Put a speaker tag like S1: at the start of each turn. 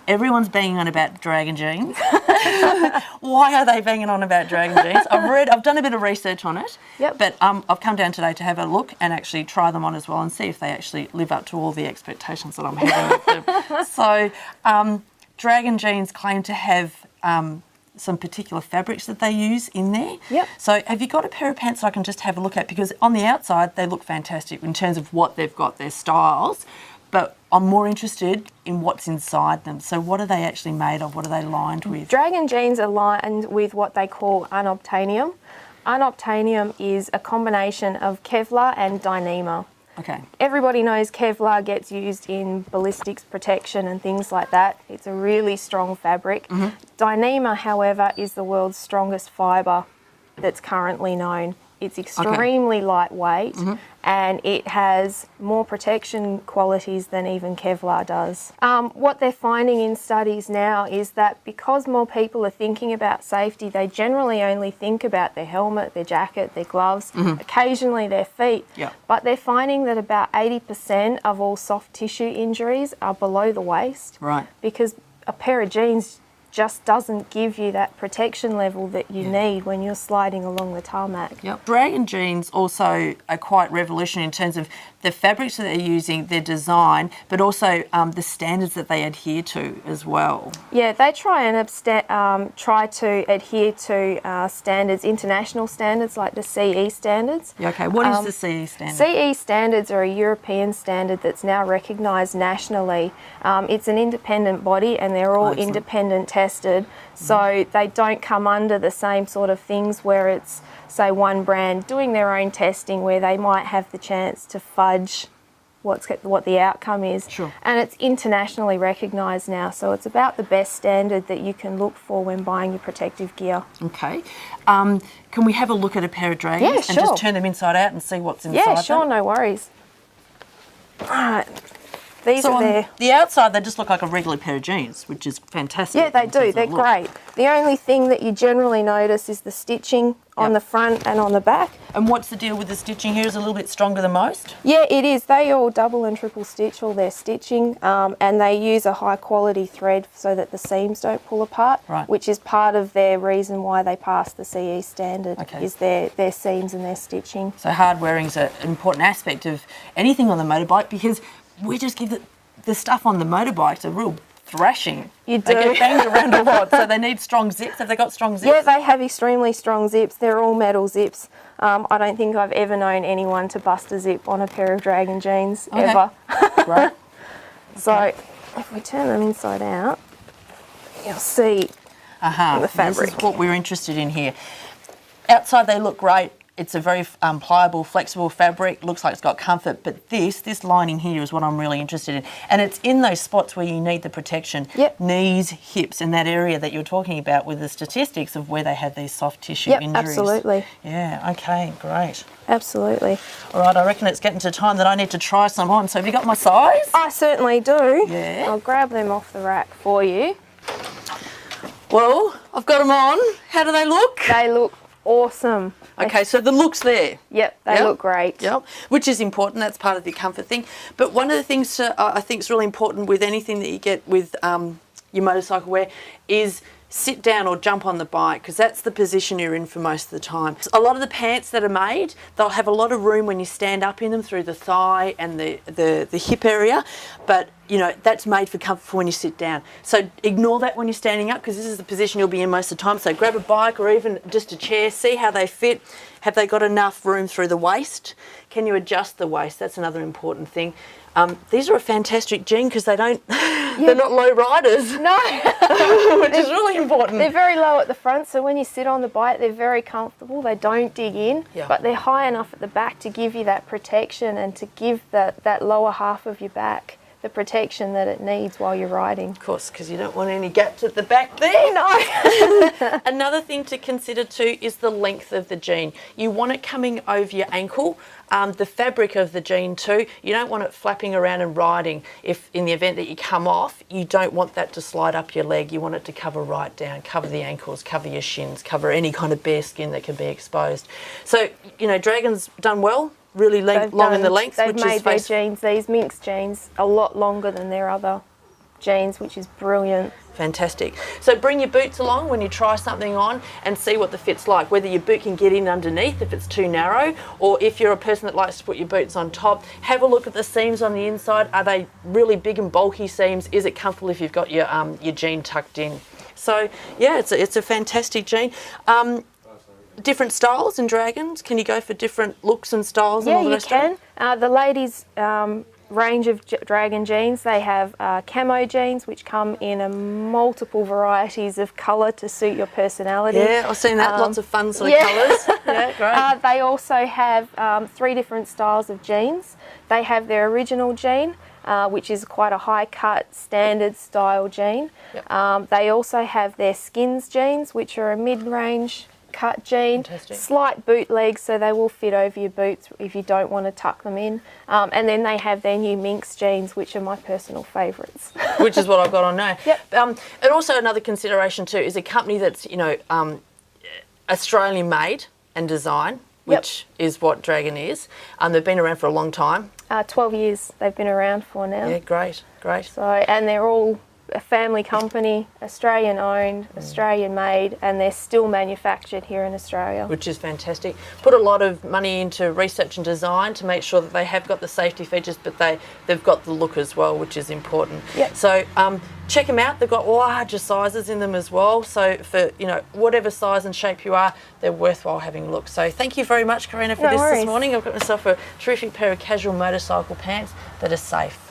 S1: everyone's banging on about Draggin jeans. Why are they banging on about Draggin jeans? I've done a bit of research on it, but I've come down today to have a look and actually try them on as well and see if they actually live up to all the expectations that I'm having with them. So Draggin jeans claim to have some particular fabrics that they use in there. So have you got a pair of pants I can just have a look at? Because on the outside, they look fantastic in terms of what they've got, their styles, but I'm more interested in what's inside them. So what are they actually made of? What are they lined with?
S2: Draggin jeans are lined with what they call unobtainium. Unobtainium is a combination of Kevlar and Dyneema.
S1: Okay.
S2: Everybody knows Kevlar gets used in ballistics protection and things like that. It's a really strong fabric. Dyneema, however, is the world's strongest fibre that's currently known. It's extremely lightweight and it has more protection qualities than even Kevlar does. What they're finding in studies now is that because more people are thinking about safety, they generally only think about their helmet, their jacket, their gloves, occasionally their feet. But they're finding that about 80% of all soft tissue injuries are below the waist. Because a pair of jeans just doesn't give you that protection level that you need when you're sliding along the tarmac.
S1: Draggin jeans also are quite revolutionary in terms of the fabrics that they're using, their design, but also the standards that they adhere to as well.
S2: Yeah, they try to adhere to standards, international standards like the CE standards.
S1: Okay, what is the CE standard?
S2: CE standards are a European standard that's now recognised nationally. It's an independent body and they're all independent tested, so they don't come under the same sort of things where it's, say, one brand doing their own testing where they might have the chance to fudge what the outcome is. And it's internationally recognised now, so it's about the best standard that you can look for when buying your protective gear.
S1: Okay. Can we have a look at a pair of Draggins and just turn them inside out and see what's inside them?
S2: Yeah, sure, no worries. Alright. These are
S1: on the outside, they just look like a regular pair of jeans, which is fantastic.
S2: Yeah, they do. They're great. The only thing that you generally notice is the stitching on the front and on the back.
S1: And what's the deal with the stitching here? Is it a little bit stronger than most?
S2: Yeah, it is. They all double and triple stitch all their stitching, and they use a high quality thread so that the seams don't pull apart, which is part of their reason why they pass the CE standard, is their seams and their stitching. So
S1: hard wearing is an important aspect of anything on the motorbike, because we just give the stuff on the motorbikes a real thrashing.
S2: You do.
S1: They get banged around a lot, so they need strong zips. Have they got strong zips?
S2: Yeah, they have extremely strong zips. They're all metal zips. I don't think I've ever known anyone to bust a zip on a pair of Draggin jeans, ever.
S1: Right.
S2: So if we turn them inside out, you'll see the fabric.
S1: This is what we're interested in here. Outside they look great. It's a very pliable, flexible fabric. Looks like it's got comfort, but this lining here is what I'm really interested in. And it's in those spots where you need the protection. Knees, hips, and that area that you're talking about with the statistics of where they have these soft tissue injuries.
S2: Absolutely.
S1: Yeah, okay, great.
S2: Absolutely.
S1: All right, I reckon it's getting to time that I need to try some on. So have you got my size?
S2: I certainly do.
S1: Yeah.
S2: I'll grab them off the rack for you.
S1: Well, I've got them on. How do they look?
S2: They look awesome.
S1: Okay, so the look's there.
S2: Yep, they look great.
S1: Yep, which is important. That's part of the comfort thing. But one of the things I think is really important with anything that you get with your motorcycle wear is sit down or jump on the bike, because that's the position you're in for most of the time. A lot of the pants that are made, they'll have a lot of room when you stand up in them through the thigh and the hip area, but you know, that's made for comfort for when you sit down. So ignore that when you're standing up, because this is the position you'll be in most of the time. So grab a bike or even just a chair, see how they fit. Have they got enough room through the waist? Can you adjust the waist? That's another important thing. These are a fantastic jean because they don't, they're not low riders.
S2: No.
S1: Which is really important.
S2: They're very low at the front, so when you sit on the bike, they're very comfortable. They don't dig in, but they're high enough at the back to give you that protection and to give that lower half of your back the protection that it needs while you're riding. Of
S1: course, because you don't want any gaps at the back there.
S2: No.
S1: Another thing to consider too is the length of the jean. You want it coming over your ankle. The fabric of the jean too, you don't want it flapping around and riding. If in the event that you come off, you don't want that to slide up your leg. You want it to cover right down, cover the ankles, cover your shins, cover any kind of bare skin that can be exposed. So, you know, Draggin's done well, really long in the length.
S2: They've made their jeans, these Minx jeans, a lot longer than their other jeans, which is brilliant.
S1: Fantastic. So bring your boots along when you try something on and see what the fit's like, whether your boot can get in underneath if it's too narrow, or if you're a person that likes to put your boots on top, have a look at the seams on the inside. Are they really big and bulky seams? Is it comfortable if you've got your jean tucked in? So yeah, it's a fantastic jean. Different styles in Draggins? Can you go for different looks and styles?
S2: Yeah,
S1: and all the
S2: you
S1: rest of it?
S2: can. The ladies' range of Draggin jeans, they have camo jeans, which come in a multiple varieties of colour to suit your personality.
S1: Yeah, I've seen that. Lots of fun sort of colours. Yeah, great.
S2: They also have 3 different styles of jeans. They have their original jean, which is quite a high cut standard style jean. Yep. They also have their skins jeans, which are a mid-range cut jean. Fantastic. Slight bootlegs, so they will fit over your boots if you don't want to tuck them in. And then they have their new minx jeans, which are my personal favourites.
S1: Which is what I've got on now.
S2: Yep.
S1: And also another consideration too is a company that's, you know, Australian made and design, which is what Draggin is. They've been around for a long time. 12
S2: years they've been around for now.
S1: Yeah, great, great.
S2: So, and they're all a family company, Australian owned, Australian made, and they're still manufactured here in Australia.
S1: Which is fantastic. Put a lot of money into research and design to make sure that they have got the safety features, but they've got the look as well, which is important.
S2: Yep.
S1: So check them out. They've got larger sizes in them as well. So for, you know, whatever size and shape you are, they're worthwhile having a look. So thank you very much, Karina, for this morning. I've got myself a terrific pair of casual motorcycle pants that are safe.